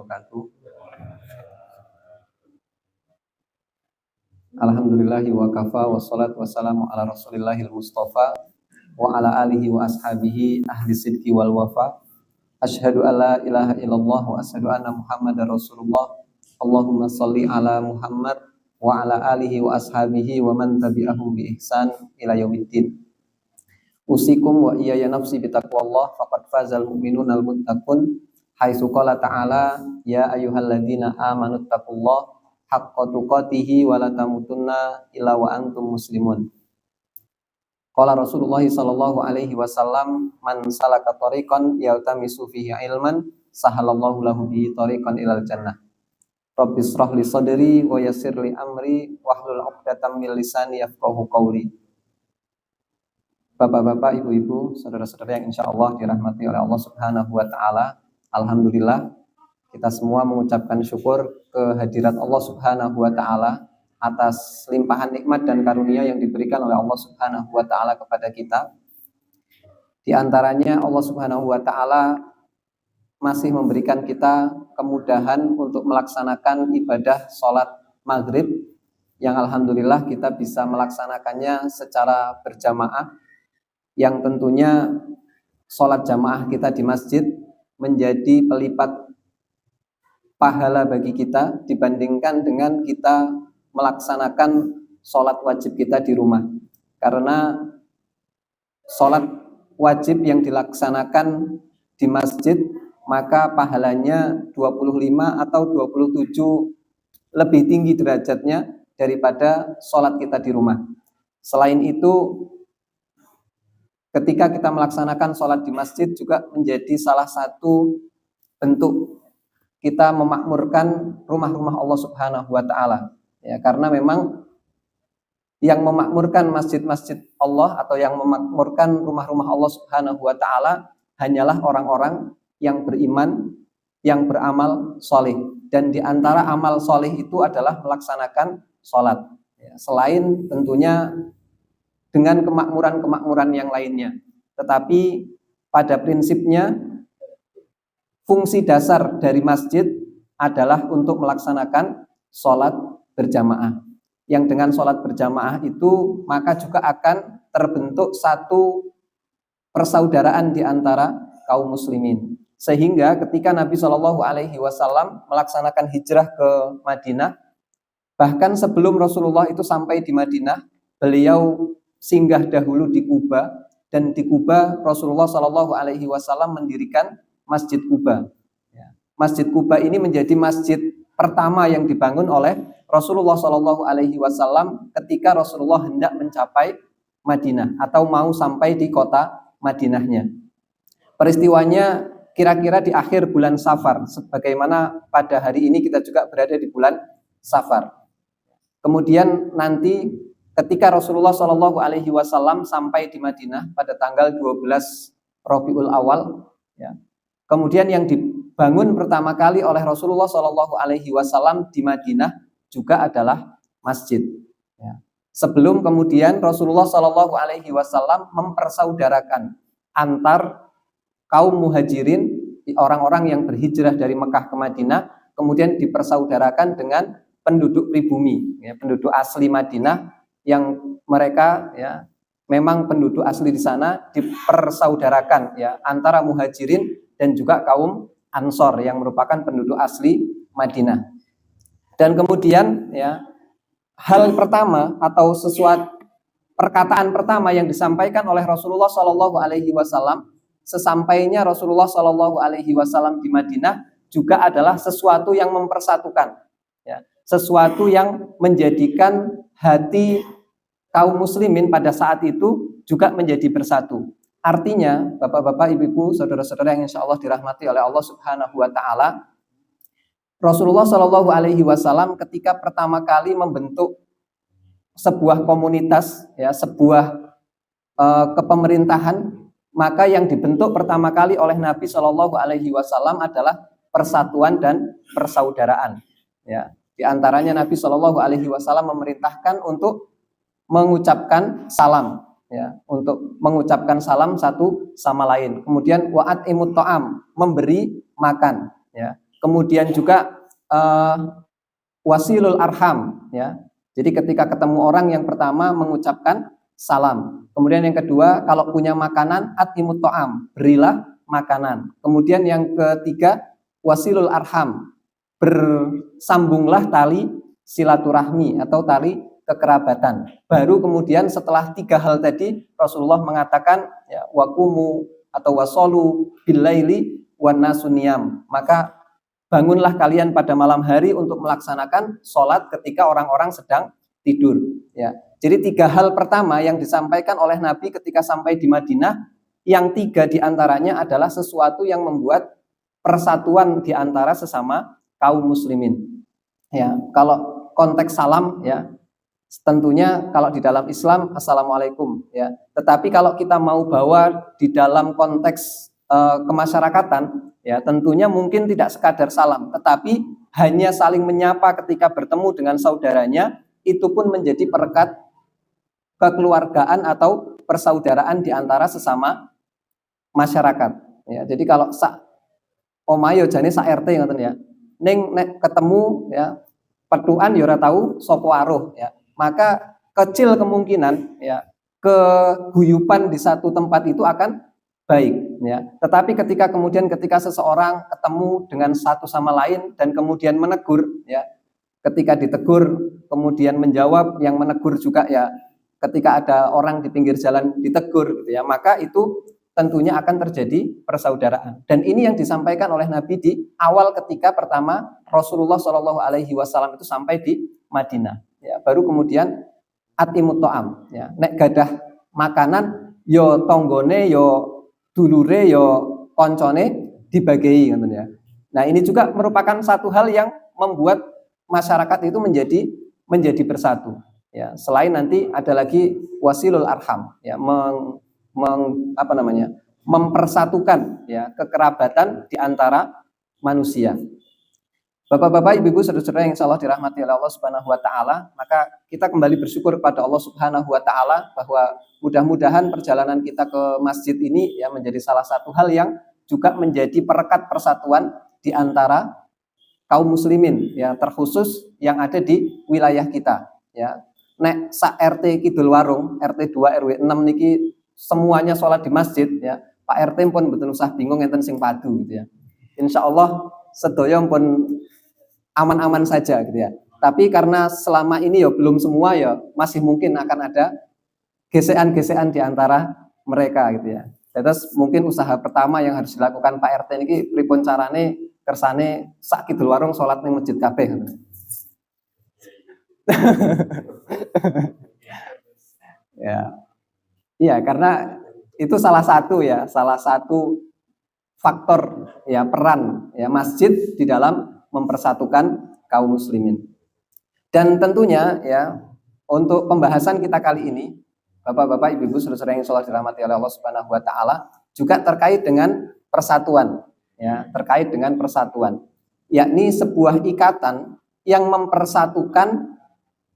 wabarakatuh. Alhamdulillahi wa kafa wassalatu wassalamu ala rasulillahil mustafa wa ala alihi wa ashabihi ahli sidqi wal wafa. Asyhadu an la ilaha illallah wa asyhadu anna muhammadar rasulullah. Allahumma sholli ala Muhammad wa ala alihi wa ashabihi wa man tabi'ahum bi ihsan ila yaumiddin. Usikum wa iyaya nafsi bitaqwallah faqad fazal mu'minunal muttaqun. Haitsu qala ta'ala ya ayyuhalladzina amanu taqullaha haqqa tuqatih wa la tamutunna illa wa antum muslimun. Qala Rasulullah sallallahu alaihi wasallam man salaka tariqan yaltamisu fihi ilman sahalallahu lahu bihi tariqan ilal jannah. Rabbis shrah li sadri wa yassir li amri wahlul 'uqdatam min lisani yafqahu qawli. Bapak-bapak, ibu-ibu, saudara-saudara yang insyaallah dirahmati oleh Allah Subhanahu wa taala. Alhamdulillah kita semua mengucapkan syukur kehadirat Allah Subhanahu wa taala atas limpahan nikmat dan karunia yang diberikan oleh Allah Subhanahu wa taala kepada kita. Di antaranya Allah Subhanahu wa taala masih memberikan kita kemudahan untuk melaksanakan ibadah sholat maghrib yang alhamdulillah kita bisa melaksanakannya secara berjamaah, yang tentunya sholat jamaah kita di masjid menjadi pelipat pahala bagi kita dibandingkan dengan kita melaksanakan sholat wajib kita di rumah. Karena sholat wajib yang dilaksanakan di masjid maka pahalanya 25 atau 27 lebih tinggi derajatnya daripada sholat kita di rumah. Selain itu, ketika kita melaksanakan sholat di masjid juga menjadi salah satu bentuk kita memakmurkan rumah-rumah Allah Subhanahu wa taala. Ya, karena memang yang memakmurkan masjid-masjid Allah atau yang memakmurkan rumah-rumah Allah Subhanahu wa taala hanyalah orang-orang yang beriman, yang beramal soleh. Dan di antara amal soleh itu adalah melaksanakan sholat. Ya, selain tentunya dengan kemakmuran-kemakmuran yang lainnya. Tetapi pada prinsipnya fungsi dasar dari masjid adalah untuk melaksanakan sholat berjamaah. Yang dengan sholat berjamaah itu maka juga akan terbentuk satu persaudaraan di antara kaum muslimin. Sehingga ketika Nabi Shallallahu Alaihi Wasallam melaksanakan hijrah ke Madinah, bahkan sebelum Rasulullah itu sampai di Madinah, beliau singgah dahulu di Kuba, dan di Kuba Rasulullah Shallallahu Alaihi Wasallam mendirikan Masjid Kuba. Masjid Kuba ini menjadi masjid pertama yang dibangun oleh Rasulullah Shallallahu Alaihi Wasallam ketika Rasulullah hendak mencapai Madinah atau mau sampai di kota Madinahnya. Peristiwanya kira-kira di akhir bulan Safar, sebagaimana pada hari ini kita juga berada di bulan Safar. Kemudian nanti ketika Rasulullah Shallallahu Alaihi Wasallam sampai di Madinah pada tanggal 12 Rabiul Awal, ya, kemudian yang dibangun pertama kali oleh Rasulullah Shallallahu Alaihi Wasallam di Madinah juga adalah masjid. Ya. Sebelum kemudian Rasulullah Shallallahu Alaihi Wasallam mempersaudarakan antar kaum muhajirin, orang-orang yang berhijrah dari Mekah ke Madinah, kemudian dipersaudarakan dengan penduduk pribumi, ya, penduduk asli Madinah yang mereka ya memang penduduk asli di sana dipersaudarakan ya antara muhajirin dan juga kaum Ansor yang merupakan penduduk asli Madinah. Dan kemudian ya hal pertama atau sesuatu perkataan pertama yang disampaikan oleh Rasulullah Shallallahu Alaihi Wasallam sesampainya Rasulullah Shallallahu Alaihi Wasallam di Madinah juga adalah sesuatu yang mempersatukan, ya, sesuatu yang menjadikan hati kaum muslimin pada saat itu juga menjadi bersatu. Artinya, bapak-bapak, ibu-ibu, saudara-saudara yang insya Allah dirahmati oleh Allah Subhanahu wa taala, Rasulullah Shallallahu Alaihi Wasallam ketika pertama kali membentuk sebuah komunitas, ya, sebuah kepemerintahan, maka yang dibentuk pertama kali oleh Nabi Shallallahu Alaihi Wasallam adalah persatuan dan persaudaraan. Ya, di antaranya Nabi Shallallahu Alaihi Wasallam memerintahkan untuk mengucapkan salam, ya, untuk mengucapkan salam satu sama lain. Kemudian wa'at imut ta'am, memberi makan, ya. Kemudian juga wasilul arham, ya. Jadi ketika ketemu orang yang pertama mengucapkan salam. Kemudian yang kedua, kalau punya makanan atimut to'am, berilah makanan. Kemudian yang ketiga, wasilul arham, bersambunglah tali silaturahmi atau tali kekerabatan. Baru kemudian setelah 3 hal tadi Rasulullah mengatakan ya, waqumu atau wasolu billaili wan nasuniyam. Maka bangunlah kalian pada malam hari untuk melaksanakan sholat ketika orang-orang sedang tidur. Ya, jadi 3 hal pertama yang disampaikan oleh Nabi ketika sampai di Madinah, yang 3 diantaranya adalah sesuatu yang membuat persatuan di antara sesama kaum muslimin. Ya, kalau konteks salam, ya, tentunya kalau di dalam Islam assalamualaikum, ya. Tetapi kalau kita mau bawa di dalam konteks kemasyarakatan, ya, tentunya mungkin tidak sekadar salam, tetapi hanya saling menyapa ketika bertemu dengan saudaranya, itu pun menjadi perekat kekeluargaan atau persaudaraan di antara sesama masyarakat. Ya, jadi kalau omayo jane sak RT ngoten ya. Ning nek ketemu ya petuan ya ora tahu sapa aruh ya. Maka kecil kemungkinan ya keguyuban di satu tempat itu akan baik ya. Tetapi ketika seseorang ketemu dengan satu sama lain dan kemudian menegur ya, ketika ditegur kemudian menjawab, yang menegur juga ya, ketika ada orang di pinggir jalan ditegur gitu ya, maka itu tentunya akan terjadi persaudaraan. Dan ini yang disampaikan oleh Nabi di awal ketika pertama Rasulullah Shallallahu Alaihi Wasallam itu sampai di Madinah. Ya, baru kemudian atimut to'am. Ya, nek gadah makanan, yo tonggone, yo dulure, yo koncone dibagi, gitu ya. Nah, ini juga merupakan satu hal yang membuat masyarakat itu menjadi bersatu. Ya, selain nanti ada lagi wasilul arham, ya, mempersatukan ya kekerabatan di antara manusia. Bapak-bapak, ibu-ibu, saudara-saudara yang insyaallah dirahmati oleh Allah Subhanahu wa taala, maka kita kembali bersyukur kepada Allah Subhanahu wa taala bahwa mudah-mudahan perjalanan kita ke masjid ini ya menjadi salah satu hal yang juga menjadi perekat persatuan di antara kaum muslimin ya, terkhusus yang ada di wilayah kita ya. Nek sak RT Kidul Warung, RT 2 RW 6 niki semuanya sholat di masjid ya, Pak RT pun betul usah bingung enten sing padu gitu ya. Insya Allah sedaya pun aman-aman saja gitu ya. Tapi karena selama ini ya belum semua ya, masih mungkin akan ada gesekan-gesekan di antara mereka gitu ya. Terus mungkin usaha pertama yang harus dilakukan Pak RT ini pripun carane kersane sak Kidul Warung sholat ning masjid kabeh gitu. Ya. Iya, karena itu salah satu faktor ya, peran ya masjid di dalam mempersatukan kaum muslimin. Dan tentunya ya untuk pembahasan kita kali ini, Bapak-bapak, Ibu-ibu, saudara-saudara yang insyaallah dirahmati oleh Allah Subhanahu wa taala, juga terkait dengan persatuan ya, terkait dengan persatuan, yakni sebuah ikatan yang mempersatukan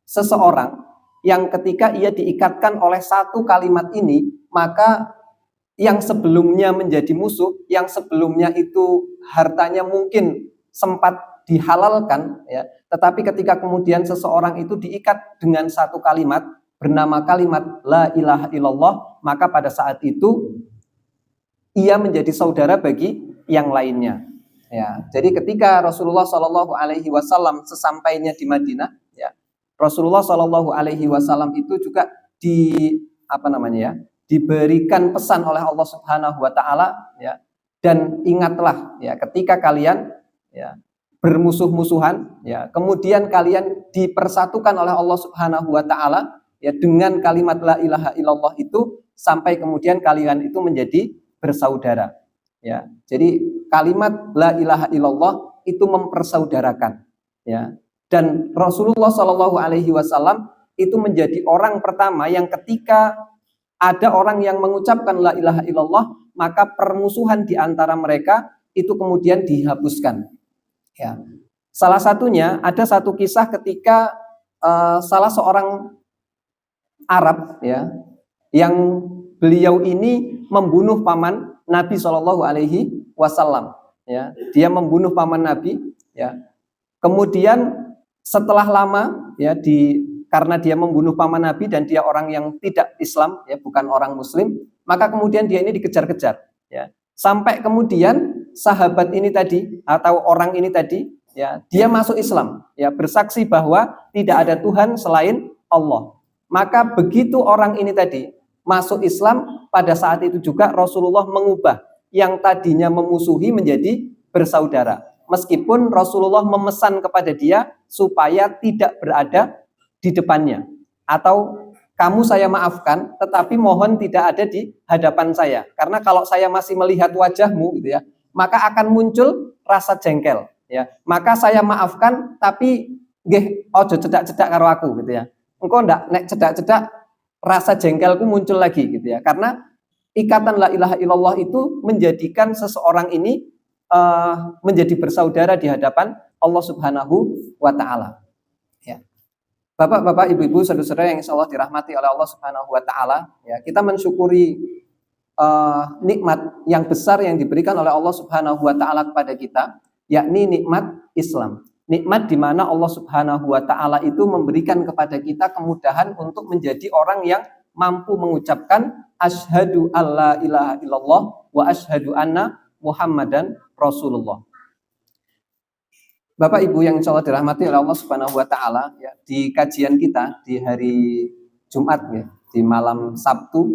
seseorang yang ketika ia diikatkan oleh satu kalimat ini, maka yang sebelumnya menjadi musuh, yang sebelumnya itu hartanya mungkin sempat dihalalkan ya, tetapi ketika kemudian seseorang itu diikat dengan satu kalimat bernama kalimat la ilaha illallah, maka pada saat itu ia menjadi saudara bagi yang lainnya. Ya, jadi ketika Rasulullah Shallallahu Alaihi Wasallam sesampainya di Madinah, ya, Rasulullah Shallallahu Alaihi Wasallam itu juga diberikan pesan oleh Allah Subhanahu Wa Taala ya, dan ingatlah ya ketika kalian ya bermusuh-musuhan ya, kemudian kalian dipersatukan oleh Allah Subhanahu Wa Taala ya dengan kalimat la ilaha illallah itu, sampai kemudian kalian itu menjadi bersaudara ya. Jadi kalimat la ilaha illallah itu mempersaudarakan ya. Dan Rasulullah Shallallahu Alaihi Wasallam itu menjadi orang pertama yang ketika ada orang yang mengucapkan la ilaha illallah, maka permusuhan di antara mereka itu kemudian dihapuskan. Ya. Salah satunya ada satu kisah ketika salah seorang Arab ya, yang beliau ini membunuh paman Nabi Shallallahu Alaihi Wasallam. ya, dia membunuh paman Nabi, ya. Kemudian setelah lama, ya, karena dia membunuh paman Nabi dan dia orang yang tidak Islam, ya, bukan orang Muslim, maka kemudian dia ini dikejar-kejar, ya. Sampai kemudian sahabat ini tadi atau orang ini tadi, ya, dia masuk Islam, ya, bersaksi bahwa tidak ada Tuhan selain Allah. Maka begitu orang ini tadi masuk Islam, pada saat itu juga Rasulullah mengubah yang tadinya memusuhi menjadi bersaudara. Meskipun Rasulullah memesan kepada dia supaya tidak berada di depannya, atau kamu saya maafkan, tetapi mohon tidak ada di hadapan saya. Karena kalau saya masih melihat wajahmu, gitu ya, maka akan muncul rasa jengkel. Ya, maka saya maafkan, tapi nggih ojo cedak-cedak karo aku, gitu ya. Engkau ndak nek cedak-cedak, rasa jengkelku muncul lagi, gitu ya. Karena ikatan la ilaha illallah itu menjadikan seseorang ini menjadi bersaudara di hadapan Allah Subhanahu wa Ta'ala. Ya. Bapak-bapak, ibu-ibu, saudara-saudara yang insya Allah dirahmati oleh Allah Subhanahu wa Ta'ala, ya, kita mensyukuri nikmat yang besar yang diberikan oleh Allah Subhanahu wa Ta'ala kepada kita, yakni nikmat Islam. Nikmat di mana Allah Subhanahu wa Ta'ala itu memberikan kepada kita kemudahan untuk menjadi orang yang mampu mengucapkan asyhadu alla ilaha illallah wa asyhadu anna Muhammadan Rasulullah. Bapak Ibu yang insya Allah dirahmati oleh Allah Subhanahu wa Ta'ala, ya, di kajian kita di hari Jumat, ya, di malam Sabtu,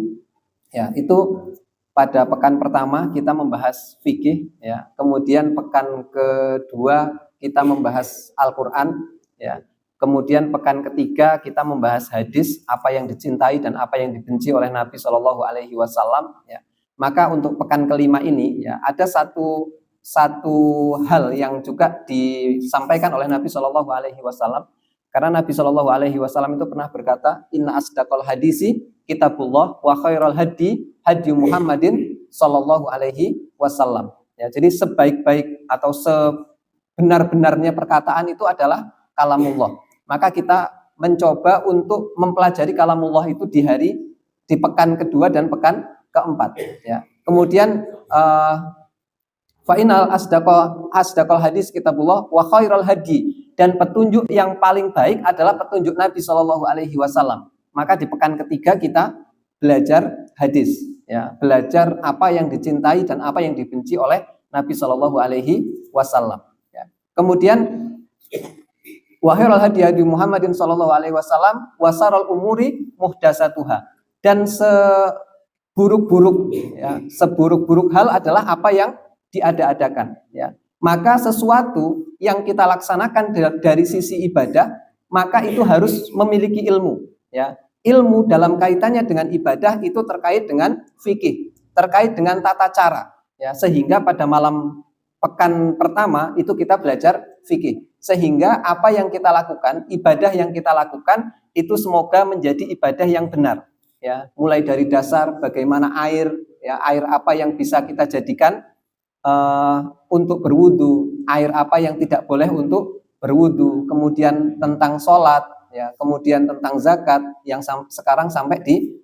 ya, itu pada pekan pertama kita membahas fikih, ya, kemudian pekan kedua kita membahas Al-Quran, ya, kemudian pekan ketiga kita membahas hadis, apa yang dicintai dan apa yang dibenci oleh Nabi Shallallahu Alaihi Wasallam. Ya. Maka untuk pekan kelima ini, ya, ada satu hal yang juga disampaikan oleh Nabi Shallallahu Alaihi Wasallam, karena Nabi Shallallahu Alaihi Wasallam itu pernah berkata, Inna asdaqal hadisi kitabullah wa khairal hadi hadi Muhammadin Shallallahu Alaihi Wasallam. Ya, jadi sebaik-baik atau sebenar-benarnya perkataan itu adalah kalamullah. Maka kita mencoba untuk mempelajari kalamullah itu di pekan kedua dan pekan keempat. Ya. Kemudian fa'inal asdaqal hadis kitabullah wa khairal hadi, dan petunjuk yang paling baik adalah petunjuk Nabi Shallallahu Alaihi Wasallam. Maka di pekan ketiga kita belajar hadis, ya, belajar apa yang dicintai dan apa yang dibenci oleh Nabi Shallallahu Alaihi Wasallam. Ya. Kemudian wa khairal hadi hadi Muhammadin Shallallahu Alaihi Wasallam wa syarrul umuri muhdatsatuha, dan seburuk-buruk hal adalah apa yang diada-adakan, ya. Maka sesuatu yang kita laksanakan dari sisi ibadah, maka itu harus memiliki ilmu, ya. Ilmu dalam kaitannya dengan ibadah itu terkait dengan fikih, terkait dengan tata cara, ya. Sehingga pada malam pekan pertama itu kita belajar fikih, sehingga apa yang kita lakukan, ibadah yang kita lakukan itu semoga menjadi ibadah yang benar, ya. Mulai dari dasar bagaimana air, ya, air apa yang bisa kita jadikan untuk berwudu, air apa yang tidak boleh untuk berwudu, kemudian tentang sholat, ya, kemudian tentang zakat yang sekarang sampai di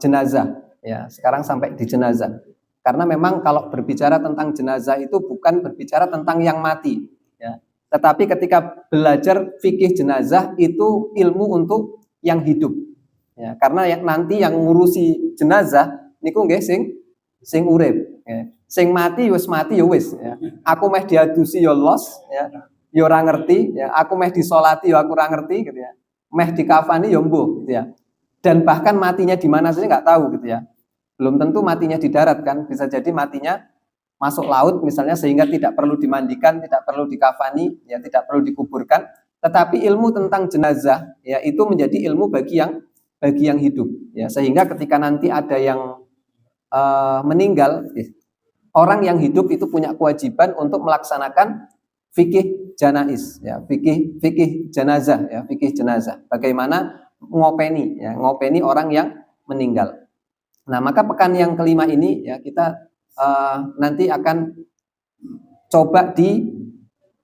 jenazah, ya, sekarang sampai di jenazah. Karena memang kalau berbicara tentang jenazah itu bukan berbicara tentang yang mati, ya, tetapi ketika belajar fikih jenazah itu ilmu untuk yang hidup, ya, karena nanti yang ngurusi jenazah niku nggih sing urip, ya. Sing mati wis mati ya wis, ya. Aku meh diadusi ya los, ya. Ya ora ngerti, ya. Aku meh disolati ya aku ora ngerti, gitu ya. Meh dikafani ya mbuh, gitu ya. Dan bahkan matinya di mana saja nggak tahu, gitu ya. Belum tentu matinya di darat kan, bisa jadi matinya masuk laut misalnya, sehingga tidak perlu dimandikan, tidak perlu dikafani, ya, tidak perlu dikuburkan. Tetapi ilmu tentang jenazah, ya, itu menjadi ilmu bagi yang hidup, ya. Sehingga ketika nanti ada yang meninggal, orang yang hidup itu punya kewajiban untuk melaksanakan fikih janaiz, ya, fikih jenazah, ya, fikih jenazah. Bagaimana ngopeni orang yang meninggal. Nah, maka pekan yang kelima ini, ya, kita nanti akan coba di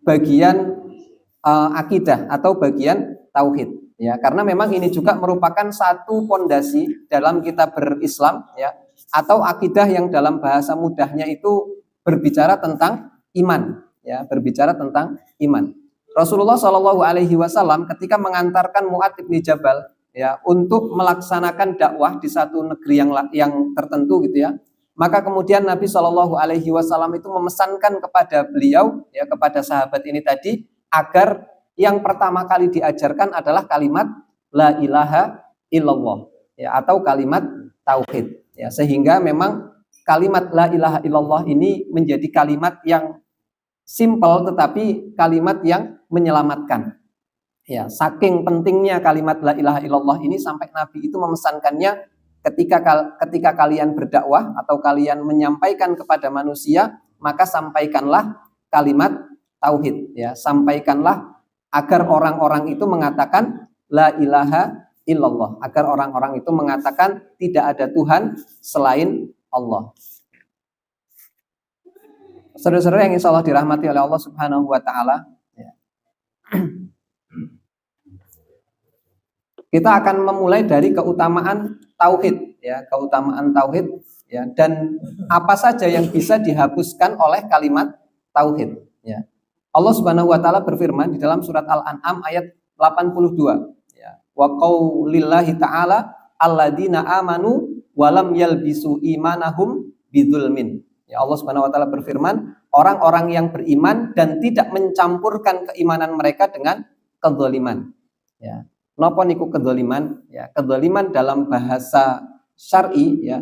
bagian akidah atau bagian tauhid, ya, karena memang ini juga merupakan satu pondasi dalam kita berislam, ya, atau akidah yang dalam bahasa mudahnya itu berbicara tentang iman, ya, berbicara tentang iman. Rasulullah Shallallahu Alaihi Wasallam ketika mengantarkan Mu'adz bin Jabal, ya, untuk melaksanakan dakwah di satu negeri yang tertentu gitu ya, maka kemudian Nabi Shallallahu Alaihi Wasallam itu memesankan kepada beliau, ya, kepada sahabat ini tadi, agar yang pertama kali diajarkan adalah kalimat la ilaha illallah, ya, atau kalimat tauhid, ya, sehingga memang kalimat la ilaha illallah ini menjadi kalimat yang simpel tetapi kalimat yang menyelamatkan. Ya, saking pentingnya kalimat la ilaha illallah ini sampai Nabi itu memesankannya ketika kalian berdakwah atau kalian menyampaikan kepada manusia, maka sampaikanlah kalimat tauhid, ya, sampaikanlah agar orang-orang itu mengatakan la ilaha illallah, agar orang-orang itu mengatakan tidak ada Tuhan selain Allah. Saudara-saudara yang insya Allah dirahmati oleh Allah Subhanahu wa Ta'ala, ya. Kita akan memulai dari keutamaan tauhid, ya, keutamaan tauhid, ya, dan apa saja yang bisa dihapuskan oleh kalimat tauhid, ya. Allah Subhanahu wa Ta'ala berfirman di dalam surat Al-An'am ayat 82, ya. Wa qaulillahi ta'ala alladzina amanu walam yalbisu imanahum bidzulmin. Ya, Allah Subhanahu wa Ta'ala berfirman, orang-orang yang beriman dan tidak mencampurkan keimanan mereka dengan kezaliman. Ya. Napa niku kedzaliman? Ya, kedzaliman dalam bahasa syar'i, ya,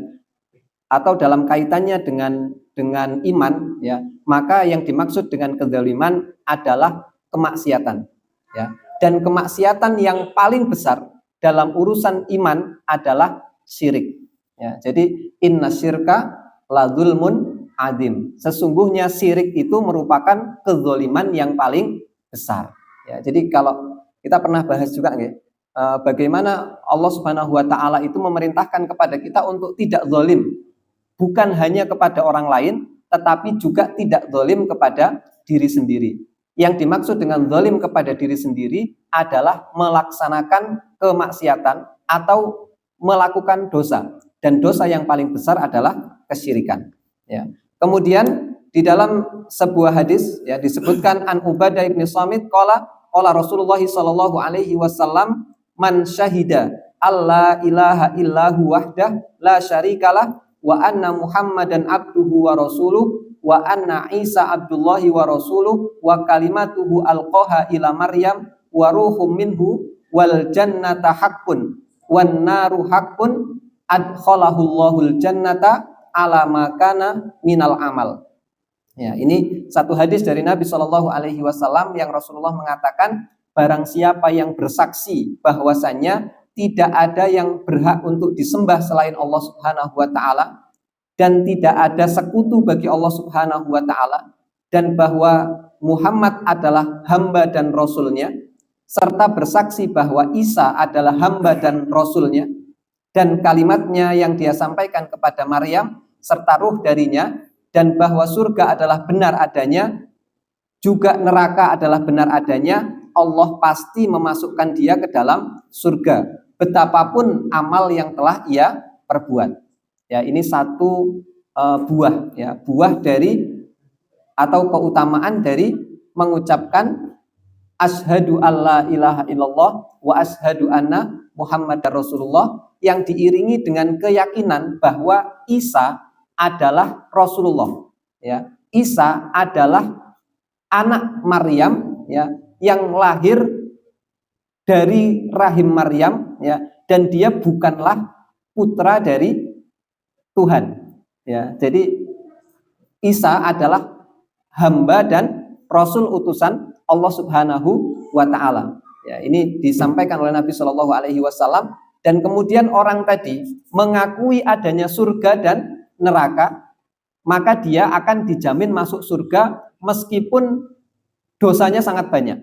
atau dalam kaitannya dengan iman, ya, maka yang dimaksud dengan kedzaliman adalah kemaksiatan, ya. Dan kemaksiatan yang paling besar dalam urusan iman adalah syirik, ya. Jadi innasyirka ladzulmun adzim. Sesungguhnya syirik itu merupakan kedzaliman yang paling besar, ya. Jadi kalau kita pernah bahas juga bagaimana Allah Subhanahu wa Ta'ala itu memerintahkan kepada kita untuk tidak zalim, bukan hanya kepada orang lain, tetapi juga tidak zalim kepada diri sendiri. Yang dimaksud dengan zalim kepada diri sendiri adalah melaksanakan kemaksiatan atau melakukan dosa, dan dosa yang paling besar adalah kesyirikan, ya. Kemudian di dalam sebuah hadis, ya, disebutkan an Ubadah bin Samit qala Rasulullah sallallahu alaihi wasallam man syahida alla ilaha illahu wahdah la syarikalah wa anna Muhammadan abduhu wa rasuluh wa anna Isa abdullahi wa rasuluh wa kalimatuhu alqaha ila Maryam wa ruhum minhu wal jannata haqqun wan naru haqqun adkhalahul jannata ala ma kana minal amal. Ya, ini satu hadis dari Nabi Shallallahu Alaihi Wasallam yang Rasulullah mengatakan, barang siapa yang bersaksi bahwasanya tidak ada yang berhak untuk disembah selain Allah Subhanahu Wa Taala dan tidak ada sekutu bagi Allah Subhanahu Wa Taala, dan bahwa Muhammad adalah hamba dan rasulnya, serta bersaksi bahwa Isa adalah hamba dan rasulnya, dan kalimatnya yang dia sampaikan kepada Maryam serta ruh darinya, dan bahwa surga adalah benar adanya, juga neraka adalah benar adanya, Allah pasti memasukkan dia ke dalam surga, betapapun amal yang telah ia perbuat. Ya, ini satu buah, ya, buah dari atau keutamaan dari mengucapkan asyhadu alla ilaha illallah wa asyhadu anna Muhammadar Rasulullah, yang diiringi dengan keyakinan bahwa Isa adalah Rasulullah, ya. Isa adalah anak Maryam, ya, yang lahir dari rahim Maryam, ya, dan dia bukanlah putra dari Tuhan, ya. Jadi Isa adalah hamba dan rasul utusan Allah Subhanahu wa Ta'ala. Ya, ini disampaikan oleh Nabi Shallallahu Alaihi Wasallam, dan kemudian orang tadi mengakui adanya surga dan neraka, maka dia akan dijamin masuk surga meskipun dosanya sangat banyak.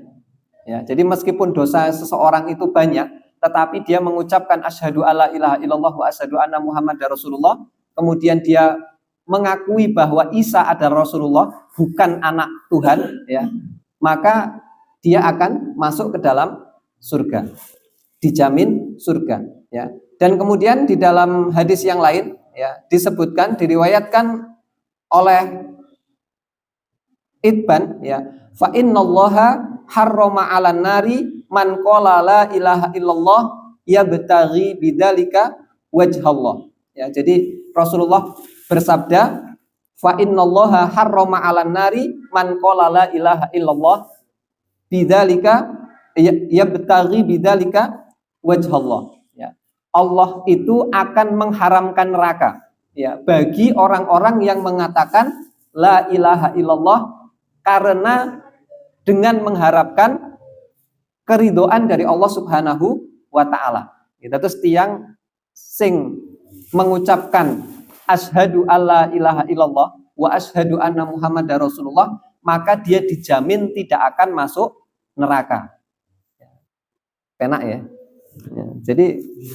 Ya, jadi meskipun dosa seseorang itu banyak, tetapi dia mengucapkan asyhadu alla ilaha illallah wa asyhadu anna Muhammadar Rasulullah, kemudian dia mengakui bahwa Isa adalah Rasulullah, bukan anak Tuhan, ya, maka dia akan masuk ke dalam surga, dijamin surga, ya. Dan kemudian di dalam hadis yang lain, ya, disebutkan, diriwayatkan oleh Itban ya. Fa innallaha harrama 'alan nari man qala la ilaha illallah yabtaghi bidzalika wajhallah. Ya, jadi Rasulullah bersabda, fa innallaha harrama 'alan nari man qala la ilaha illallah bidzalika yabtaghi bidzalika wajhallah. Ya. Allah itu akan mengharamkan neraka ya bagi orang-orang yang mengatakan la ilaha illallah karena dengan mengharapkan keridoan dari Allah Subhanahu wa taala. Kita terus tiang sing mengucapkan asyhadu alla ilaha illallah wa asyhadu anna muhammadar rasulullah, maka dia dijamin tidak akan masuk neraka. Enak ya. Ya, jadi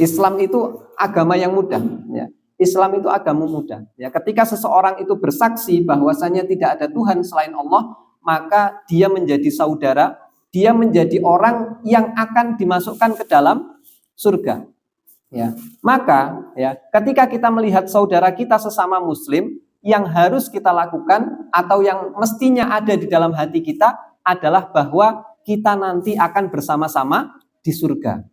Islam itu agama yang mudah ya. Islam itu agama mudah ya. Ketika seseorang itu bersaksi bahwasanya tidak ada Tuhan selain Allah, maka dia menjadi saudara, dia menjadi orang yang akan dimasukkan ke dalam surga. Ya, maka ya, ketika kita melihat saudara kita sesama Muslim, yang harus kita lakukan atau yang mestinya ada di dalam hati kita adalah bahwa kita nanti akan bersama-sama di surga.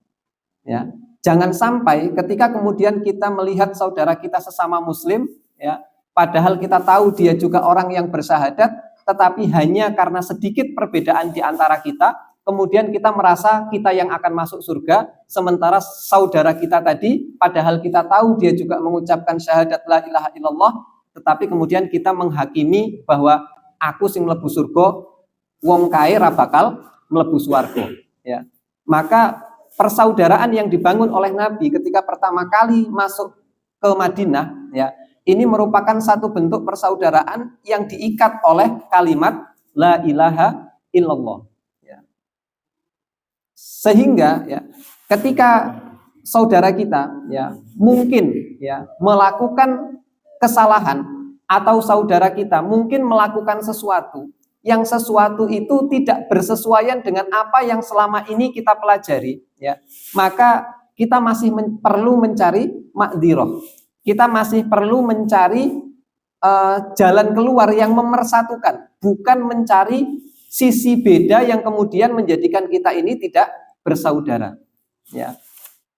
Ya, jangan sampai ketika kemudian kita melihat saudara kita sesama Muslim, ya, padahal kita tahu dia juga orang yang bersyahadat, tetapi hanya karena sedikit perbedaan di antara kita, kemudian kita merasa kita yang akan masuk surga, sementara saudara kita tadi, padahal kita tahu dia juga mengucapkan syahadat la ilaha illallah, tetapi kemudian kita menghakimi bahwa aku sing mlebu surga, wong kae ra bakal mlebu swarga. Ya. Maka persaudaraan yang dibangun oleh Nabi ketika pertama kali masuk ke Madinah, ya, ini merupakan satu bentuk persaudaraan yang diikat oleh kalimat la ilaha illallah. Ya. Sehingga ya, ketika saudara kita ya mungkin ya melakukan kesalahan atau saudara kita mungkin melakukan sesuatu itu tidak bersesuaian dengan apa yang selama ini kita pelajari, ya, maka kita masih perlu mencari makdirah. Kita masih perlu mencari jalan keluar yang memersatukan, bukan mencari sisi beda yang kemudian menjadikan kita ini tidak bersaudara. Ya.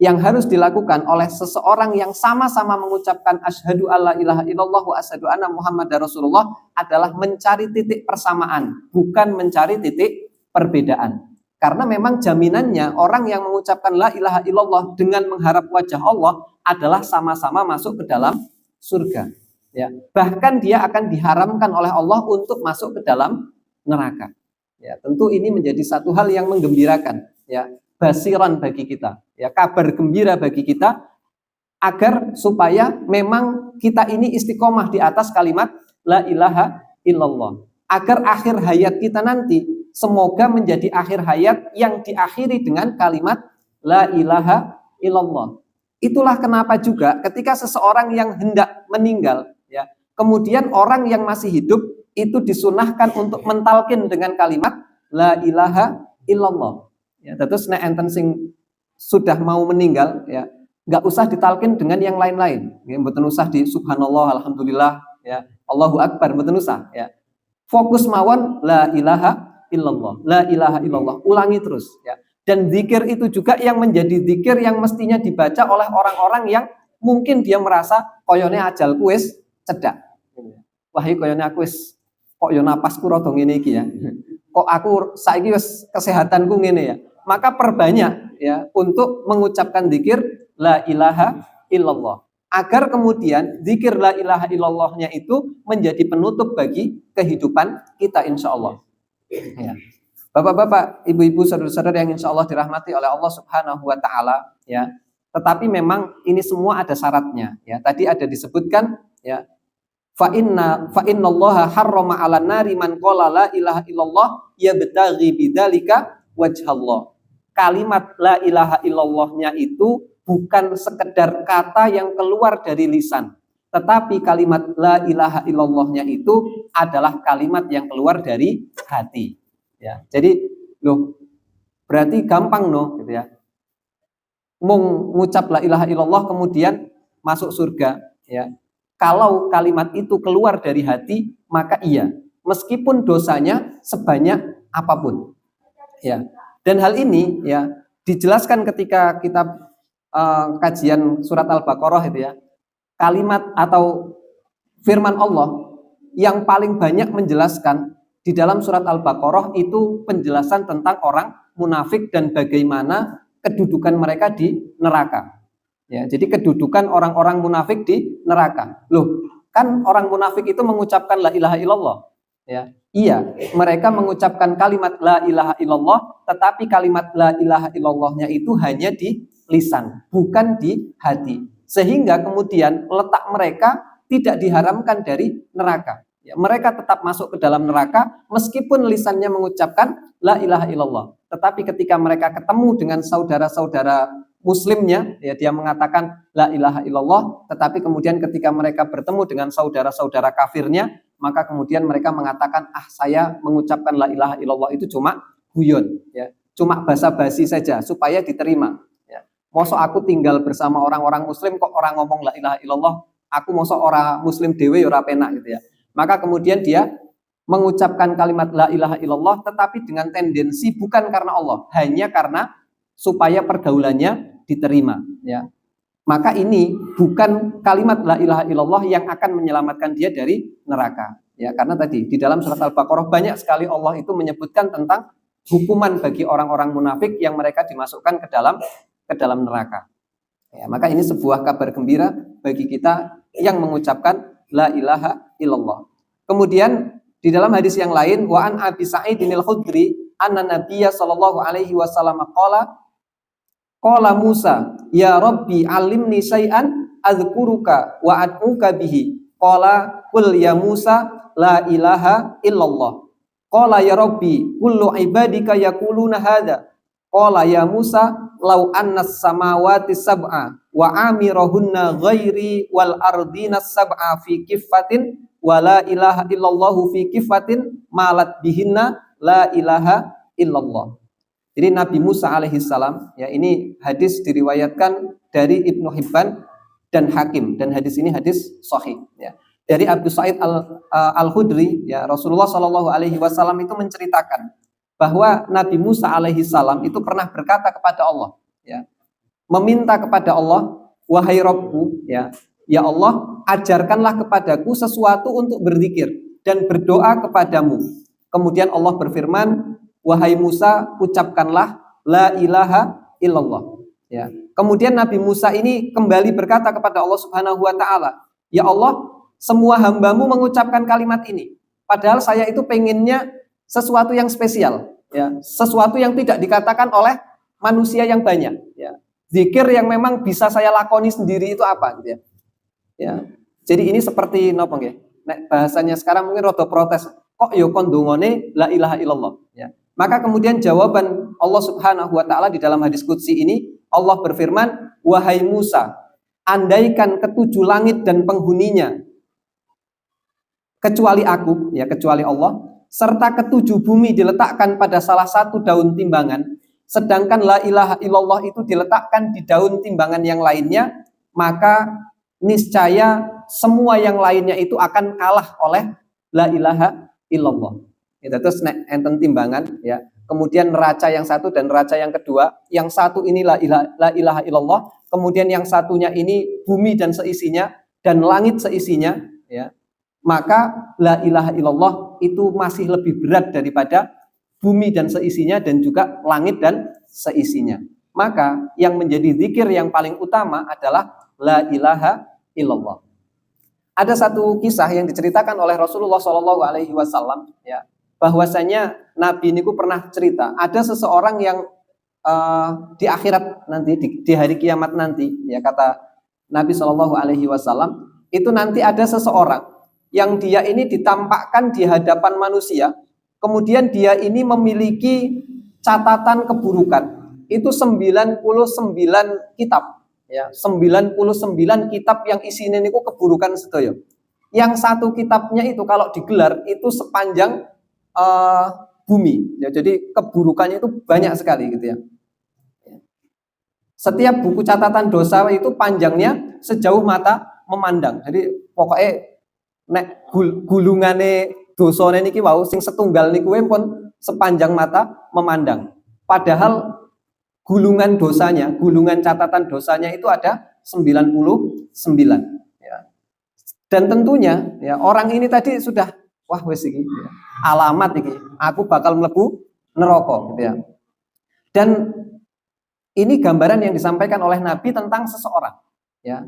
Yang harus dilakukan oleh seseorang yang sama-sama mengucapkan asyhadu alla ilaha illallah wa asyhadu anna muhammadar rasulullah adalah mencari titik persamaan, bukan mencari titik perbedaan. Karena memang jaminannya orang yang mengucapkan la ilaha illallah dengan mengharap wajah Allah adalah sama-sama masuk ke dalam surga. Ya. Bahkan dia akan diharamkan oleh Allah untuk masuk ke dalam neraka. Ya, tentu ini menjadi satu hal yang menggembirakan. Ya. Basiran bagi kita, ya, kabar gembira bagi kita agar supaya memang kita ini istiqomah di atas kalimat la ilaha illallah, agar akhir hayat kita nanti semoga menjadi akhir hayat yang diakhiri dengan kalimat la ilaha illallah. Itulah kenapa juga ketika seseorang yang hendak meninggal, ya, kemudian orang yang masih hidup itu disunahkan untuk mentalkin dengan kalimat la ilaha illallah. Ya, terus nek enten sing sudah mau meninggal, ya, nggak usah ditalkin dengan yang lain-lain. Ya, mboten usah di subhanallah, alhamdulillah, ya, Allahu akbar, mboten usah, ya. Fokus mawon la ilaha illallah, la ilaha illallah, ulangi terus, ya. Dan zikir itu juga yang menjadi zikir yang mestinya dibaca oleh orang-orang yang mungkin dia merasa koyone ajal kuis cedak. Wah, koyone aku wis kok yo napasku rada ngene iki ya. Kok aku saiki wis kesehatanku ngene ya. Maka perbanyak ya untuk mengucapkan zikir la ilaha illallah agar kemudian zikir la ilaha illallahnya itu menjadi penutup bagi kehidupan kita insya Allah. Ya. Bapak-bapak, ibu-ibu, saudara-saudara yang insya Allah dirahmati oleh Allah Subhanahu wa taala, ya. Tetapi memang ini semua ada syaratnya, ya. Tadi ada disebutkan, ya. Fa innallaha harrama 'alan nari man qala la ilaha illallah yabtaghi bidzalika wajhallah. Kalimat la ilaha illallahnya itu bukan sekedar kata yang keluar dari lisan, tetapi kalimat la ilaha illallahnya itu adalah kalimat yang keluar dari hati. Ya, jadi loh berarti gampang no, gitu ya. Mengucap la ilaha illallah kemudian masuk surga, ya. Kalau kalimat itu keluar dari hati, maka iya. meskipun dosanya sebanyak apapun. Ya. Dan hal ini ya dijelaskan ketika kita kajian surat Al-Baqarah itu ya. Kalimat atau firman Allah yang paling banyak menjelaskan di dalam surat Al-Baqarah itu penjelasan tentang orang munafik dan bagaimana kedudukan mereka di neraka. Ya, jadi kedudukan orang-orang munafik di neraka. Loh, kan orang munafik itu mengucapkan la ilaha illallah. Ya, iya, mereka mengucapkan kalimat la ilaha illallah, tetapi kalimat la ilaha illallahnya itu hanya di lisan, bukan di hati. Sehingga kemudian letak mereka tidak diharamkan dari neraka. Ya, mereka tetap masuk ke dalam neraka meskipun lisannya mengucapkan la ilaha illallah. Tetapi ketika mereka ketemu dengan saudara-saudara muslimnya, ya dia mengatakan la ilaha illallah, tetapi kemudian ketika mereka bertemu dengan saudara-saudara kafirnya, maka kemudian mereka mengatakan, saya mengucapkan la ilaha illallah itu cuma guyon, ya, cuma basa-basi saja supaya diterima. Ya. Mosok aku tinggal bersama orang-orang muslim kok orang ngomong la ilaha illallah, aku mosok orang muslim dewe ora penak gitu ya. Maka kemudian dia mengucapkan kalimat la ilaha illallah tetapi dengan tendensi bukan karena Allah, hanya karena supaya pergaulannya diterima, ya. Maka ini bukan kalimat la ilaha illallah yang akan menyelamatkan dia dari neraka, ya, karena tadi di dalam surat Al-Baqarah banyak sekali Allah itu menyebutkan tentang hukuman bagi orang-orang munafik yang mereka dimasukkan ke dalam neraka. Ya, maka ini sebuah kabar gembira bagi kita yang mengucapkan la ilaha illallah. Kemudian di dalam hadis yang lain, wa an Abi Sa'idin al-Khudri anna Nabiyya sallallahu alaihi wasallam qala Musa ya Rabbi alimni syai'an adzkuruka wa ad'uka bihi. Qala qul ya Musa la ilaha illallah. Qala ya Rabbi kullu ibadika yaquluna hadza. Qala ya Musa law annas samawati sab'a wa amirahunna ghairi wal ardina sab'a fi kiffatin wa la ilaha illallahu fi kiffatin malat bihinna la ilaha illallah. Jadi Nabi Musa alaihissalam, ya, ini hadis diriwayatkan dari Ibnu Hibban dan Hakim, dan hadis ini hadis sahih, ya. Dari Abu Sa'id al-Khudri, ya, Rasulullah Shallallahu Alaihi Wasallam itu menceritakan bahwa Nabi Musa alaihissalam itu pernah berkata kepada Allah, ya, meminta kepada Allah, wahai Rabbku, ya Allah, ajarkanlah kepadaku sesuatu untuk berzikir dan berdoa kepadamu. Kemudian Allah berfirman, wahai Musa, ucapkanlah la ilaha illallah. Ya. Kemudian Nabi Musa ini kembali berkata kepada Allah Subhanahu wa taala, ya Allah, semua hambamu mengucapkan kalimat ini. Padahal saya itu pengennya sesuatu yang spesial, ya, sesuatu yang tidak dikatakan oleh manusia yang banyak, ya. Zikir yang memang bisa saya lakoni sendiri itu apa, gitu ya. Ya. Jadi ini seperti napa nggih? Nek bahasanya sekarang mungkin rada protes. Kok yo kon ndongone la ilaha illallah, ya. Maka kemudian jawaban Allah Subhanahu wa taala di dalam hadis qudsi ini, Allah berfirman, wahai Musa, andaikan ketujuh langit dan penghuninya kecuali aku, ya, kecuali Allah, serta ketujuh bumi diletakkan pada salah satu daun timbangan, sedangkan la ilaha illallah itu diletakkan di daun timbangan yang lainnya, maka niscaya semua yang lainnya itu akan kalah oleh la ilaha illallah. Itu terus enten timbangan, ya. Kemudian neraca yang satu dan neraca yang kedua, yang satu ini la ilaha illallah, kemudian yang satunya ini bumi dan seisinya dan langit seisinya, ya. Maka la ilaha illallah itu masih lebih berat daripada bumi dan seisinya dan juga langit dan seisinya. Maka yang menjadi zikir yang paling utama adalah la ilaha illallah. Ada satu kisah yang diceritakan oleh Rasulullah Shallallahu Alaihi Wasallam, ya, bahwasanya Nabi ini pernah cerita ada seseorang yang di akhirat nanti di hari kiamat nanti, ya, kata Nabi Shallallahu Alaihi Wasallam, itu nanti ada seseorang yang dia ini ditampakkan di hadapan manusia, kemudian dia ini memiliki catatan keburukan itu 99 kitab, ya, 99 kitab yang isinya niku keburukan sedaya. Yang satu kitabnya itu kalau digelar itu sepanjang bumi, ya, jadi keburukannya itu banyak sekali gitu ya. Setiap buku catatan dosa itu panjangnya sejauh mata memandang. Jadi pokoknya nek gulungane dosane niki wau sing setunggal niku pun sepanjang mata memandang. Padahal gulungan dosanya, gulungan catatan dosanya itu ada 99 ya. Dan tentunya ya orang ini tadi sudah wah wis iki ya, alamat iki aku bakal mlebu neraka gitu ya. Dan ini gambaran yang disampaikan oleh Nabi tentang seseorang ya.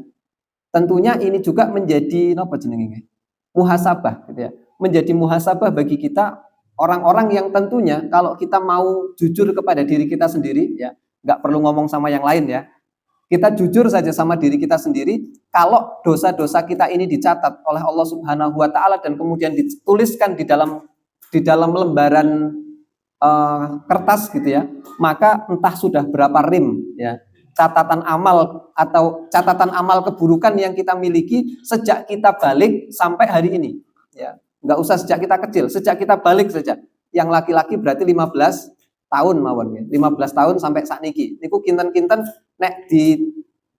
Tentunya ini juga menjadi napa jenenge? Muhasabah gitu ya. Menjadi muhasabah bagi kita orang-orang yang tentunya kalau kita mau jujur kepada diri kita sendiri ya, nggak perlu ngomong sama yang lain ya. Kita jujur saja sama diri kita sendiri, kalau dosa-dosa kita ini dicatat oleh Allah Subhanahu wa taala dan kemudian dituliskan di dalam lembaran kertas gitu ya, maka entah sudah berapa rim ya, catatan amal atau catatan amal keburukan yang kita miliki sejak kita balik sampai hari ini ya. Nggak usah sejak kita kecil, sejak kita balik saja. Yang laki-laki berarti 15 tahun mawon ya. 15 tahun sampai sakniki. Niku kinten-kinten nek di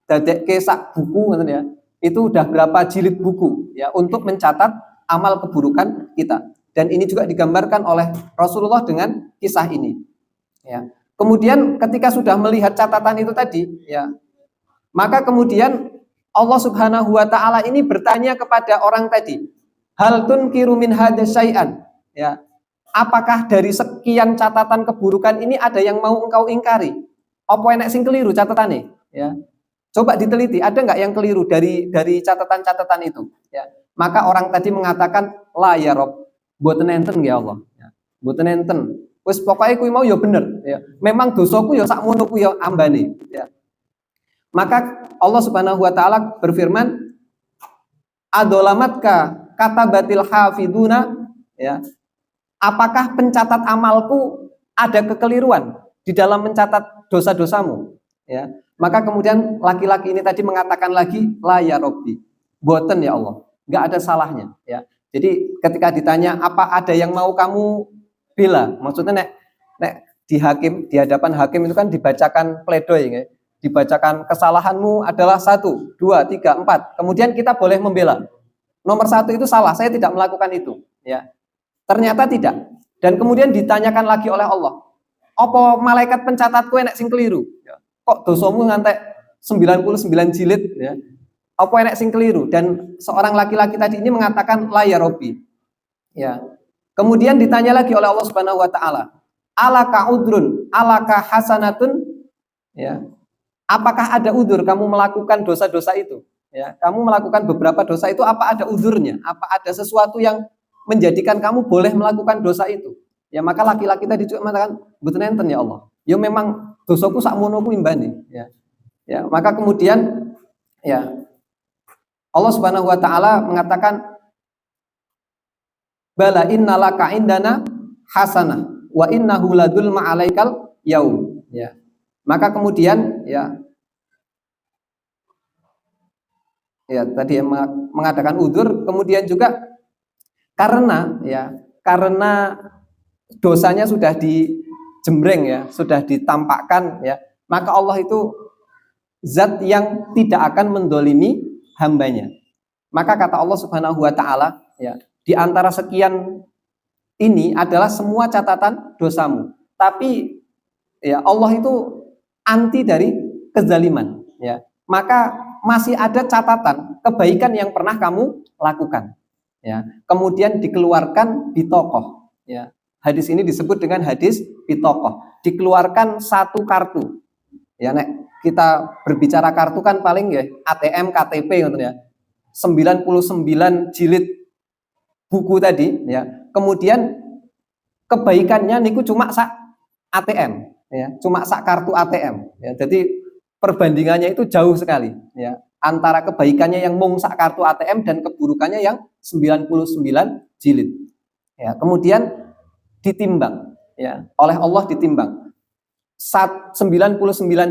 dadekke sak buku ngoten ya. Itu udah berapa jilid buku ya untuk mencatat amal keburukan kita. Dan ini juga digambarkan oleh Rasulullah dengan kisah ini. Ya. Kemudian ketika sudah melihat catatan itu tadi ya, maka kemudian Allah Subhanahu wa taala ini bertanya kepada orang tadi, hal tunkiru min hadza syai'an ya, apakah dari sekian catatan keburukan ini ada yang mau engkau ingkari? Apa enek sing keliru catatane ya, coba diteliti ada nggak yang keliru dari catatan-catatan itu ya. Maka orang tadi mengatakan la ya Rob, mboten enten ya Allah ya, mboten enten, wis pokoke kuwi mau ya bener ya, memang dosaku ya sakmono ku ya ambane ya. Maka Allah Subhanahu wa taala berfirman, adolamatka kata batil hafiduna ya, apakah pencatat amalku ada kekeliruan di dalam mencatat dosa-dosamu ya. Maka kemudian laki-laki ini tadi mengatakan lagi la ya Robbi, boten ya Allah, nggak ada salahnya ya. Jadi ketika ditanya apa ada yang mau kamu bela, maksudnya nek di hadapan hakim itu kan dibacakan pledoi ya, dibacakan kesalahanmu adalah 1, 2, 3, 4, kemudian kita boleh membela. Nomor 1 itu salah, saya tidak melakukan itu ya. Ternyata tidak. Dan kemudian ditanyakan lagi oleh Allah, apa malaikat pencatatku enek sing keliru ya. Kok dosamu ngantek 99 jilid ya, apa enek sing keliru? Dan seorang laki-laki tadi ini mengatakan la ya Robbi ya. Kemudian ditanya lagi oleh Allah Subhanahu wa taala, alaka udrun alaka hasanatun ya, apakah ada udur kamu melakukan dosa-dosa itu ya, kamu melakukan beberapa dosa itu, apa ada udurnya, apa ada sesuatu yang menjadikan kamu boleh melakukan dosa itu ya. Maka laki-laki tadi juga mengatakan mboten enten ya Allah, ya memang dosaku sakmono ku imbane ya. Ya, maka kemudian ya Allah Subhanahu wa taala mengatakan bala innalaka indana hasanah wa innahu ladul ma'alaikal yaum ya. Maka kemudian ya tadi mengadakan udzur, kemudian juga karena dosanya sudah dijembreng ya, sudah ditampakkan ya, maka Allah itu zat yang tidak akan mendolimi hambanya. Maka kata Allah Subhanahu wa taala ya, di antara sekian ini adalah semua catatan dosamu. Tapi ya Allah itu anti dari kezaliman ya. Maka masih ada catatan kebaikan yang pernah kamu lakukan ya. Kemudian dikeluarkan bitokoh ya. Hadis ini disebut dengan hadis bitokoh. Dikeluarkan satu kartu. Ya nek kita berbicara kartu kan paling ya ATM, KTP gitu ya. 99 jilid buku tadi ya. Kemudian kebaikannya niku cuma sak ATM ya, cuma sak kartu ATM ya. Jadi perbandingannya itu jauh sekali ya, antara kebaikannya yang mung sak kartu ATM dan keburukannya yang 99 jilid ya. Kemudian ditimbang ya, oleh Allah ditimbang 99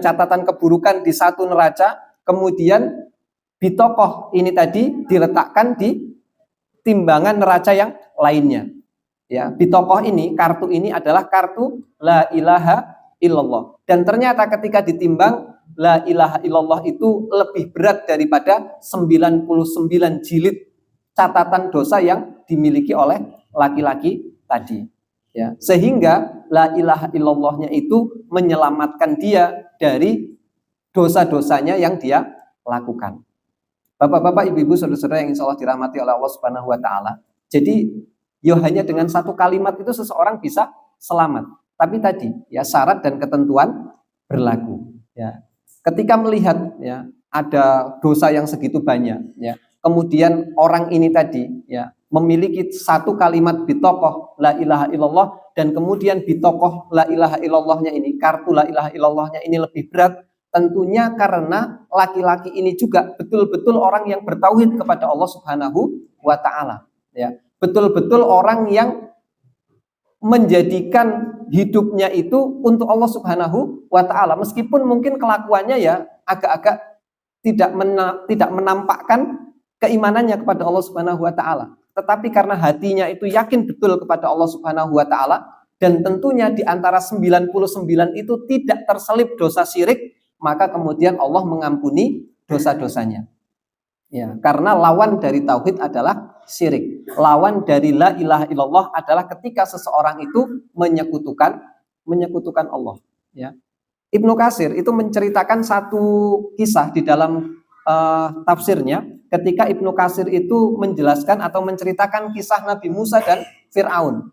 catatan keburukan di satu neraca, kemudian bitokoh ini tadi diletakkan di timbangan neraca yang lainnya ya. Bitokoh ini, kartu ini adalah kartu la ilaha illallah, dan ternyata ketika ditimbang la ilaha illallah itu lebih berat daripada 99 jilid catatan dosa yang dimiliki oleh laki-laki tadi. Ya, sehingga la ilaha illallahnya itu menyelamatkan dia dari dosa-dosanya yang dia lakukan. Bapak-bapak, ibu-ibu, saudara-saudara yang insya Allah dirahmati oleh Allah Subhanahu wa Ta'ala. Jadi, hanya dengan satu kalimat itu seseorang bisa selamat. Tapi tadi, ya syarat dan ketentuan berlaku. Ya, ketika melihat ya ada dosa yang segitu banyak, ya kemudian orang ini tadi ya memiliki satu kalimat bitokoh la ilaha illallah, dan kemudian bitokoh la ilaha illallahnya ini, kartu la ilaha illallahnya ini lebih berat, tentunya karena laki-laki ini juga betul-betul orang yang bertauhid kepada Allah Subhanahu wa Ta'ala, ya betul-betul orang yang menjadikan hidupnya itu untuk Allah Subhanahu wa Ta'ala, meskipun mungkin kelakuannya ya agak-agak tidak menampakkan keimanannya kepada Allah Subhanahu wa Ta'ala, tetapi karena hatinya itu yakin betul kepada Allah Subhanahu wa Ta'ala, dan tentunya di antara 99 itu tidak terselip dosa syirik, maka kemudian Allah mengampuni dosa-dosanya. Ya, karena lawan dari tauhid adalah syirik. Lawan dari la ilaha illallah adalah ketika seseorang itu menyekutukan Allah. Ya. Ibnu Katsir itu menceritakan satu kisah di dalam tafsirnya, ketika Ibnu Katsir itu menjelaskan atau menceritakan kisah Nabi Musa dan Fir'aun.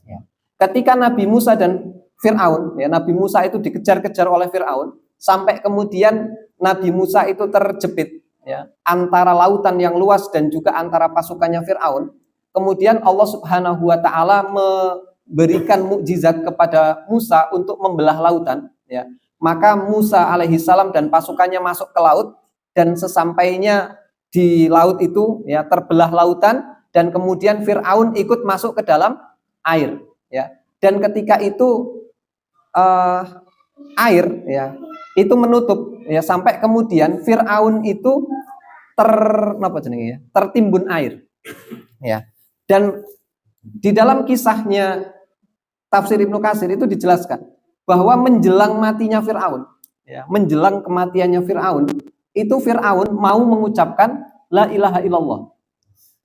Ya. Ketika Nabi Musa dan Fir'aun, ya, Nabi Musa itu dikejar-kejar oleh Fir'aun, sampai kemudian Nabi Musa itu terjepit ya, antara lautan yang luas dan juga antara pasukannya Fir'aun. Kemudian Allah Subhanahu wa Ta'ala memberikan mukjizat kepada Musa untuk membelah lautan. Ya. Maka Musa alaihi salam dan pasukannya masuk ke laut, dan sesampainya di laut itu ya terbelah lautan, dan kemudian Fir'aun ikut masuk ke dalam air. Ya. Dan ketika itu air ya itu menutup ya, sampai kemudian Fir'aun itu tertimbun air ya. Dan di dalam kisahnya tafsir Ibnu Katsir itu dijelaskan bahwa menjelang matinya Fir'aun ya, menjelang kematiannya Fir'aun itu Fir'aun mau mengucapkan la ilaha illallah,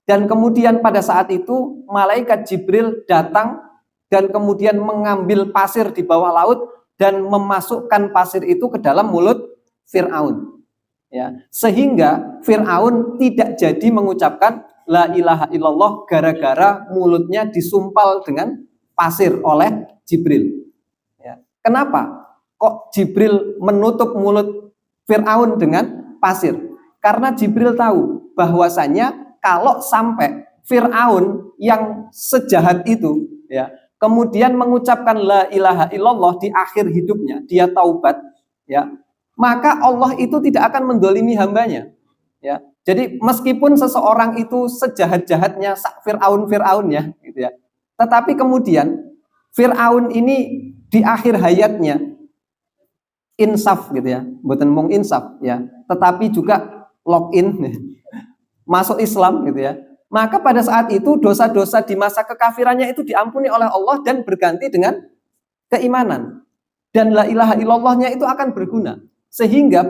dan kemudian pada saat itu malaikat Jibril datang dan kemudian mengambil pasir di bawah laut dan memasukkan pasir itu ke dalam mulut Fir'aun. Ya, sehingga Fir'aun tidak jadi mengucapkan la ilaha illallah gara-gara mulutnya disumpal dengan pasir oleh Jibril. Ya. Kenapa? Kok Jibril menutup mulut Fir'aun dengan pasir? Karena Jibril tahu bahwasanya kalau sampai Fir'aun yang sejahat itu ya kemudian mengucapkan la ilaha illallah di akhir hidupnya, dia taubat ya, maka Allah itu tidak akan mendolimi hambanya ya. Jadi meskipun seseorang itu sejahat-jahatnya Fir'aunnya gitu ya, tetapi kemudian Fir'aun ini di akhir hayatnya insaf gitu ya, bukan mung insaf ya, tetapi juga login masuk Islam gitu ya, maka pada saat itu dosa-dosa di masa kekafirannya itu diampuni oleh Allah dan berganti dengan keimanan, dan la ilaha illallahnya itu akan berguna, sehingga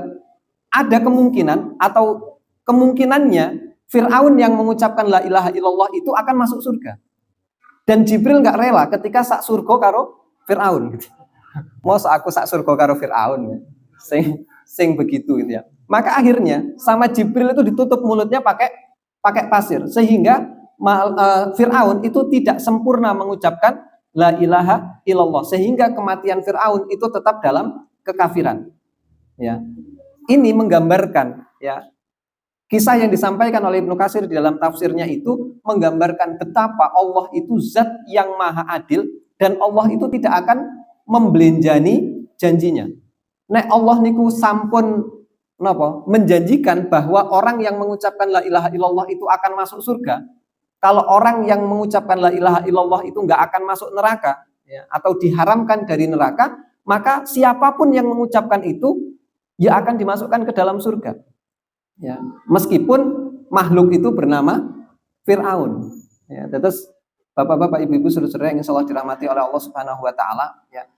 ada kemungkinan atau kemungkinannya Fir'aun yang mengucapkan la ilaha illallah itu akan masuk surga, dan Jibril nggak rela ketika sak surga karo Fir'aun gitu. Masa aku sak surga karo Fir'aun ya, sing begitu gitu ya. Maka akhirnya sama Jibril itu ditutup mulutnya pakai pasir, sehingga Fir'aun itu tidak sempurna mengucapkan la ilaha illallah, sehingga kematian Fir'aun itu tetap dalam kekafiran. Ya, ini menggambarkan ya kisah yang disampaikan oleh Ibnu Katsir di dalam tafsirnya itu menggambarkan betapa Allah itu zat yang maha adil, dan Allah itu tidak akan membelenjani janjinya. Nek Allah niku sampun menjanjikan bahwa orang yang mengucapkan la ilaha illallah itu akan masuk surga. Kalau orang yang mengucapkan la ilaha illallah itu nggak akan masuk neraka ya, atau diharamkan dari neraka, maka siapapun yang mengucapkan itu ya akan dimasukkan ke dalam surga. Ya, meskipun makhluk itu bernama Fir'aun. Ya, terus bapak-bapak, ibu-ibu, saudara-saudara yang insyaallah dirahmati oleh Allah Subhanahu wa Ta'ala, ya.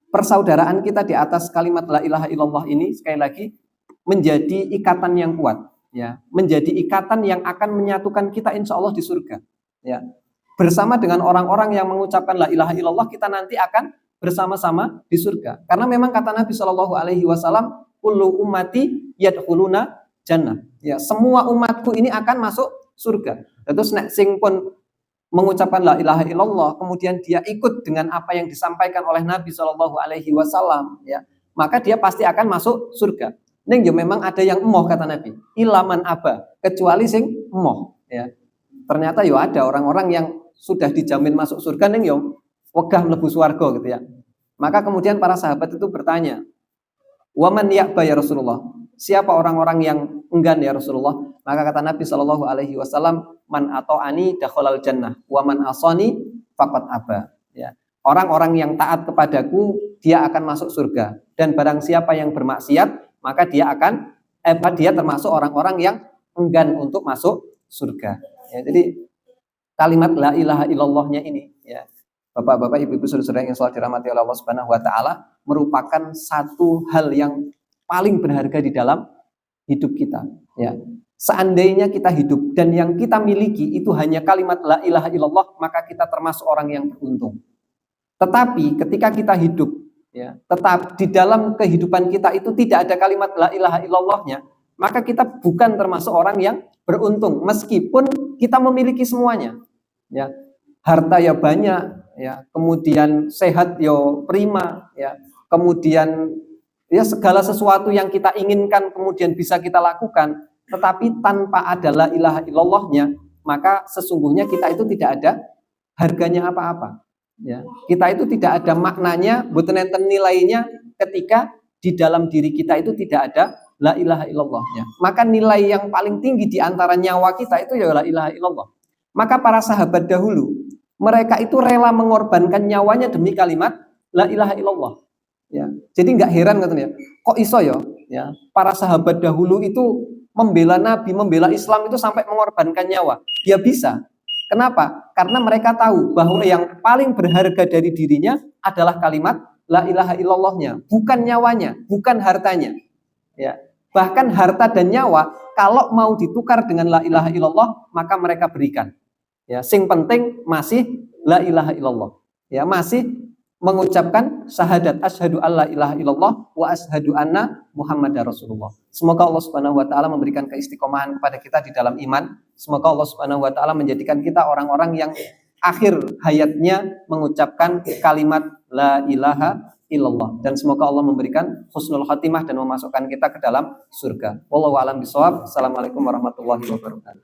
Persaudaraan kita di atas kalimat la ilaha illallah ini sekali lagi menjadi ikatan yang kuat ya, menjadi ikatan yang akan menyatukan kita insya Allah di surga. Ya, bersama dengan orang-orang yang mengucapkan la ilaha illallah, kita nanti akan bersama-sama di surga. Karena memang kata Nabi Shallallahu Alaihi Wasallam, kullu ummati yadkhuluna jannah. Ya, semua umatku ini akan masuk surga. Terus nek sing pun mengucapkan la ilaha illallah, kemudian dia ikut dengan apa yang disampaikan oleh Nabi Shallallahu Alaihi Wasallam, ya, maka dia pasti akan masuk surga. Neng yo memang ada yang emoh kata Nabi, ilaman aba, kecuali sing emoh. Ya, ternyata yo ada orang-orang yang sudah dijamin masuk surga, neng yo wegah mlebu swarga gitu ya. Maka kemudian para sahabat itu bertanya, waman ya'ba ya Rasulullah, siapa orang-orang yang enggan ya Rasulullah? Maka kata Nabi Shallallahu Alaihi Wasallam, man ata'ani dakhalal jannah, waman asani faqad aba. Ya, orang-orang yang taat kepadaku dia akan masuk surga, dan barang siapa yang bermaksiat maka dia akan dia termasuk orang-orang yang enggan untuk masuk surga. Ya, jadi kalimat la ilaha illallahnya ini, ya, Bapak-bapak, ibu-ibu, saudara-saudara yang selalu dirahmati oleh Allah Subhanahu wa taala, merupakan satu hal yang paling berharga di dalam hidup kita, ya. Seandainya kita hidup dan yang kita miliki itu hanya kalimat la ilaha illallah, maka kita termasuk orang yang beruntung. Tetapi ketika kita hidup, ya, tetap di dalam kehidupan kita itu tidak ada kalimat la ilaha illallahnya, maka kita bukan termasuk orang yang beruntung meskipun kita memiliki semuanya, ya. Harta ya banyak, ya, kemudian sehat yo prima, ya, kemudian ya segala sesuatu yang kita inginkan kemudian bisa kita lakukan, tetapi tanpa ada la ilaha illallahnya, maka sesungguhnya kita itu tidak ada harganya apa-apa, ya. Kita itu tidak ada maknanya, mboten enten nilainya ketika di dalam diri kita itu tidak ada la ilaha illallahnya. Maka nilai yang paling tinggi di antara nyawa kita itu ya la ilaha illallah. Maka para sahabat dahulu, mereka itu rela mengorbankan nyawanya demi kalimat la ilaha illallah. Ya, jadi nggak heran katanya, kok iso ya, para sahabat dahulu itu membela Nabi, membela Islam itu sampai mengorbankan nyawa. Ya bisa. Kenapa? Karena mereka tahu bahwa yang paling berharga dari dirinya adalah kalimat la ilaha illallahnya, bukan nyawanya, bukan hartanya. Ya, bahkan harta dan nyawa kalau mau ditukar dengan la ilaha illallah, maka mereka berikan. Ya, sing penting masih la ilaha illallah. Ya, masih mengucapkan syahadat asyhadu alla ilaha illallah wa asyhadu anna Muhammadar Rasulullah. Semoga Allah Subhanahu wa taala memberikan keistiqomahan kepada kita di dalam iman. Semoga Allah Subhanahu wa taala menjadikan kita orang-orang yang akhir hayatnya mengucapkan kalimat la ilaha illallah, dan semoga Allah memberikan husnul khatimah dan memasukkan kita ke dalam surga. Wallahu a'lam bishawab. Assalamualaikum warahmatullahi wabarakatuh.